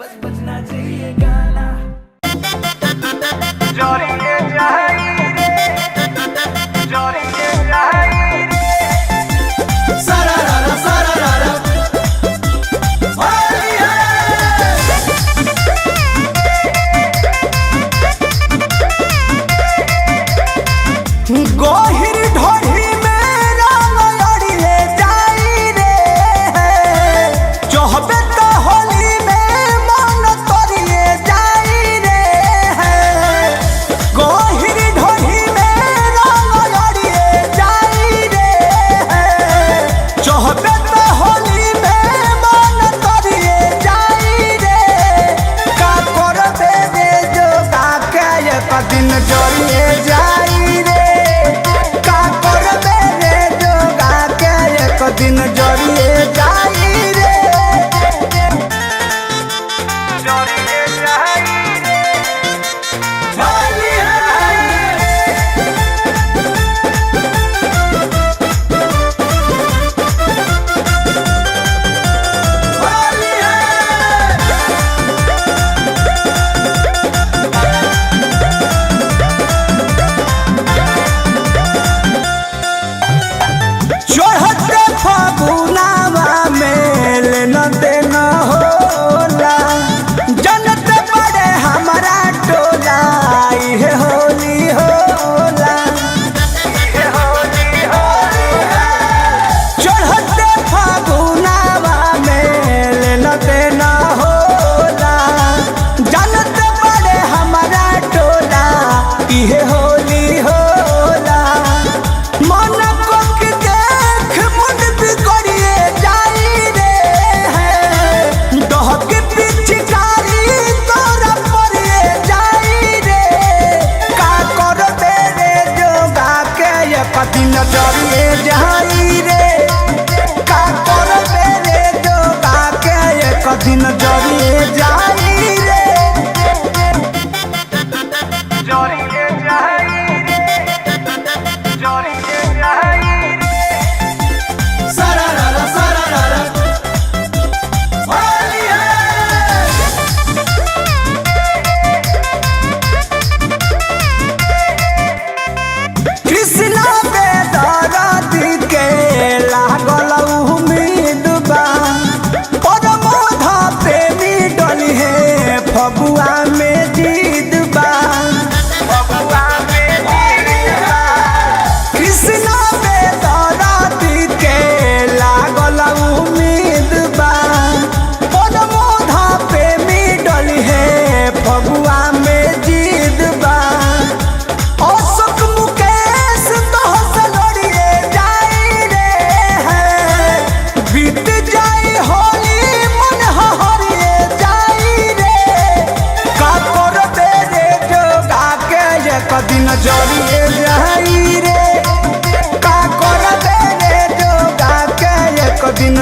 बस बजना चाहिए गाना जोरिए जाई रे जोरिए जाई रे सारा रारा होली है गोहिर ढोढ़ी में रंग लड़िए जाई रे चोहबे तो होली में मन तोड़िए जाई रे गोहिर ढोढ़ी में रंग लड़िए जाई रे चोहबे तो होली में मन तोड़िए जाई रे का करबे रे जो का के एक दिन जोड़िए जाई रे दिन जोड़िए जाई रे जोड़िए जाई रे होली फागुनावा में लेना देना होला जनत बड़े हमारा टोला ये होली होला चढ़ते फागुनावा में लेना देना होला जनत बड़े हमारा टोला ये होली होला मन को के देख मुंड बिगड़िए जाई रे दहक पिचकारी तोरा पड़िए जाई रे का करबे रे जोगा के एक दिन जोड़िए जाई रे का करबे रे जोगा के एक दिन जोड़िए जाई रे जोड़िए जाई रे जोड़िए जाई रे सारा रारा होली है कृष्णा पे दरदी के लागल उम्मीद बा परमोधा पे डली है फगुआ में जीद बा फगुआ में जीद बा कृष्णा पे दरदी के लागल उम्मीद बा परमोधा पे डली है फगुआ में जीद बा अशोक मुकेश तोहसे लड़िए जाई रे बीत जाई होली मन हरिए जाई रे का करबे रे जोगा के एक दिन जोड़िए जाई रे का करबे रे जोगा के एक दिन